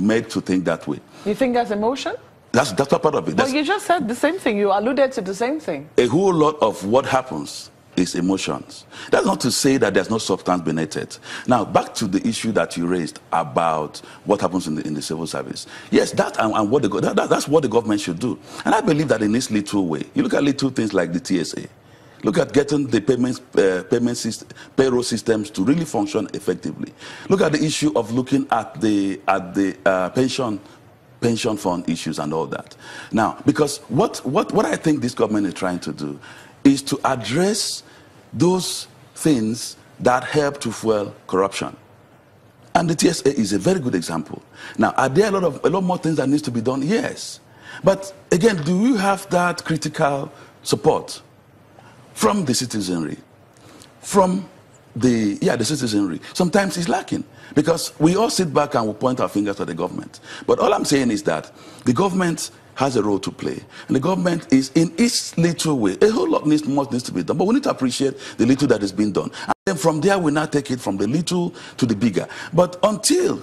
made to think that way. You think that's emotion? That's part of it. But you just said the same thing. You alluded to the same thing. A whole lot of what happens is emotions. That's not to say that there's no substance beneath it. Now, back to the issue that you raised about what happens in the civil service. Yes, that and what that's what the government should do. And I believe that in this little way, you look at little things like the TSA. Look at getting the payroll systems to really function effectively. Look at the issue of looking at the pension fund issues and all that. Now, because what I think this government is trying to do is to address those things that help to fuel corruption. And the TSA is a very good example. Now, are there a lot more things that needs to be done? Yes. But again, do you have that critical support from the citizenry? From the citizenry. Sometimes it's lacking because we all sit back and we point our fingers at the government. But all I'm saying is that the government has a role to play, and the government is in its little way. A whole lot more needs to be done, but we need to appreciate the little that is being done, and then from there we now take it from the little to the bigger. But until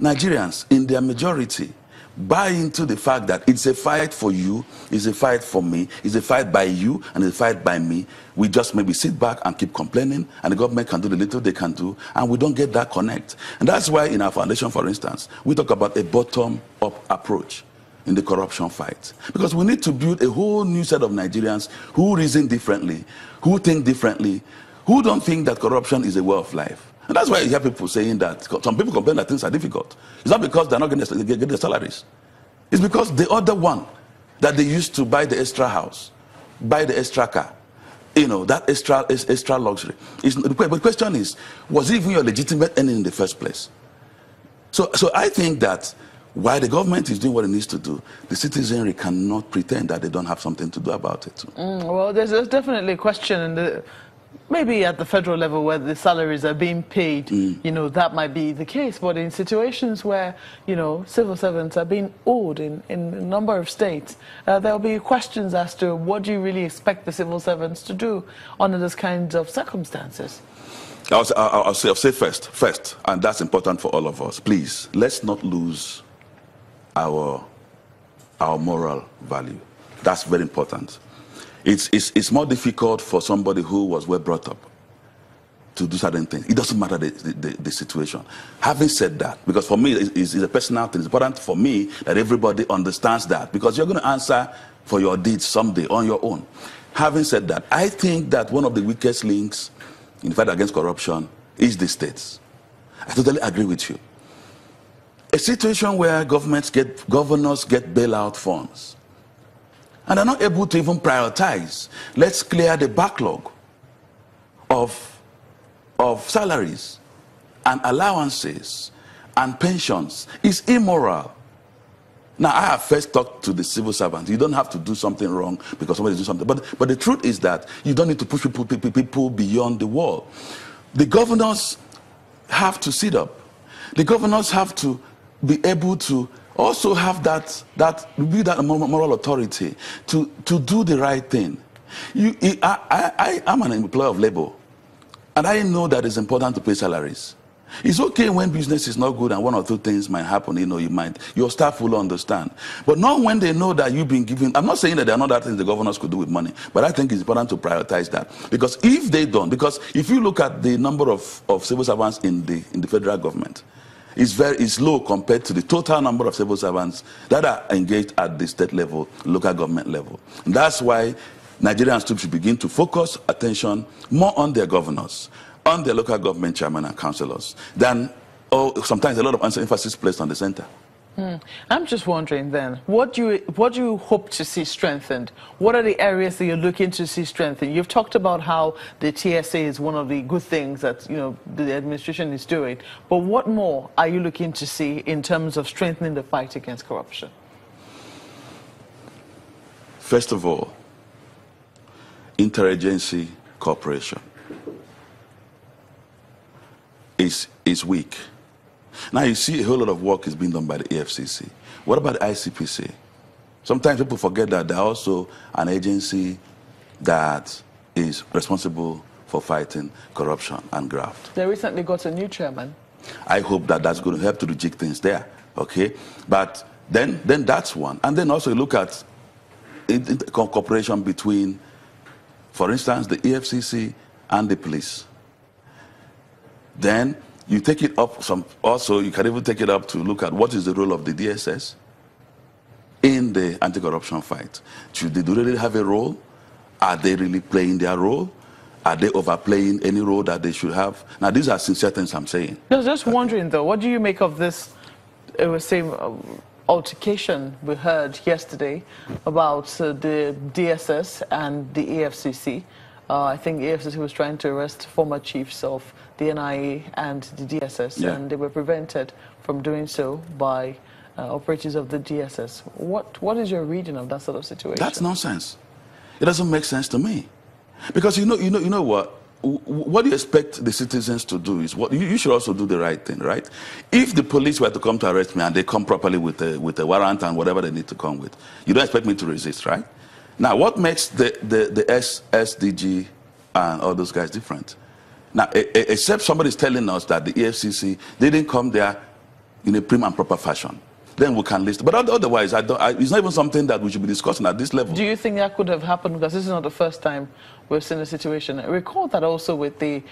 Nigerians, in their majority, buy into the fact that it's a fight for you, it's a fight for me, it's a fight by you, and it's a fight by me, we just maybe sit back and keep complaining, and the government can do the little they can do, and we don't get that connect. And that's why in our foundation, for instance, we talk about a bottom-up approach in the corruption fight. Because we need to build a whole new set of Nigerians who reason differently, who think differently, who don't think that corruption is a way of life. And that's why you hear people saying that, some people complain that things are difficult. It's not because they're not getting their salaries. It's because the other one that they used to buy the extra house, buy the extra car, that extra luxury. But the question is, was it even your legitimate earning in the first place? So I think that while the government is doing what it needs to do, the citizenry cannot pretend that they don't have something to do about it. Well, there's definitely a question maybe at the federal level where the salaries are being paid, that might be the case. But in situations where, civil servants are being owed in a number of states, there'll be questions as to what do you really expect the civil servants to do under those kinds of circumstances? I'll say first, and that's important for all of us. Please, let's not lose our moral value. That's very important. It's more difficult for somebody who was well brought up to do certain things. It doesn't matter the situation. Having said that, because for me it's a personal thing, it's important for me that everybody understands that, because you're going to answer for your deeds someday on your own. Having said that, I think that one of the weakest links in the fight against corruption is the states. I totally agree with you. A situation where governors get bailout funds and are not able to even prioritize, let's clear the backlog of salaries and allowances and pensions, is immoral. Now, I have first talked to the civil servants. You don't have to do something wrong because somebody doing something. But the truth is that you don't need to push people beyond the wall. The governors have to sit up. The governors have to be able to also have that moral authority to do the right thing. I'm an employer of labor, and I know that it's important to pay salaries. It's okay when business is not good and one or two things might happen, your staff will understand. But not when they know that you've been given. I'm not saying that there are not other things the governors could do with money, but I think it's important to prioritize that. Because if they don't, because if you look at the number of civil servants in the federal government, it's low compared to the total number of civil servants that are engaged at the state level, local government level. And that's why Nigerians too should begin to focus attention more on their governors, on their local government chairman and councillors, than sometimes a lot of emphasis placed on the center. I'm just wondering then, what do you hope to see strengthened? What are the areas that you're looking to see strengthened? You've talked about how the TSA is one of the good things that the administration is doing, but what more are you looking to see in terms of strengthening the fight against corruption? First of all, interagency cooperation is weak. Now you see a whole lot of work is being done by the EFCC. What about the ICPC? Sometimes people forget that they're also an agency that is responsible for fighting corruption and graft. They recently got a new chairman. I hope that that's going to help to rejig things there, okay? But then that's one. And then also you look at cooperation between, for instance, the EFCC and the police. Then you take it up also you can even take it up to look at what is the role of the DSS in the anti-corruption fight. Do they really have a role? Are they really playing their role? Are they overplaying any role that they should have? Now, these are sincere things I'm saying. I was just wondering, though, what do you make of this, altercation we heard yesterday about the DSS and the EFCC? I think the EFCC was trying to arrest former chiefs of the NIA and the DSS, and they were prevented from doing so by operatives of the DSS. What is your reading of that sort of situation? That's nonsense. It doesn't make sense to me. Because you know what you expect the citizens to do is what you should also do the right thing, right? If the police were to come to arrest me and they come properly with a warrant and whatever they need to come with, you don't expect me to resist, right? Now, what makes the SDG and all those guys different? Now, except somebody's telling us that the EFCC didn't come there in a prim and proper fashion, then we can list. But otherwise, it's not even something that we should be discussing at this level. Do you think that could have happened? Because this is not the first time we've seen a situation. I recall that also with the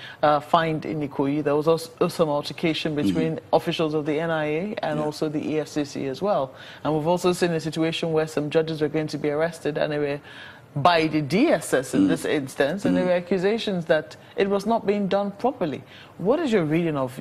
find in Ikoyi, there was also some altercation between officials of the NIA and also the EFCC as well. And we've also seen a situation where some judges were going to be arrested and they were by the DSS in this instance, and there were accusations that it was not being done properly. What is your reading of,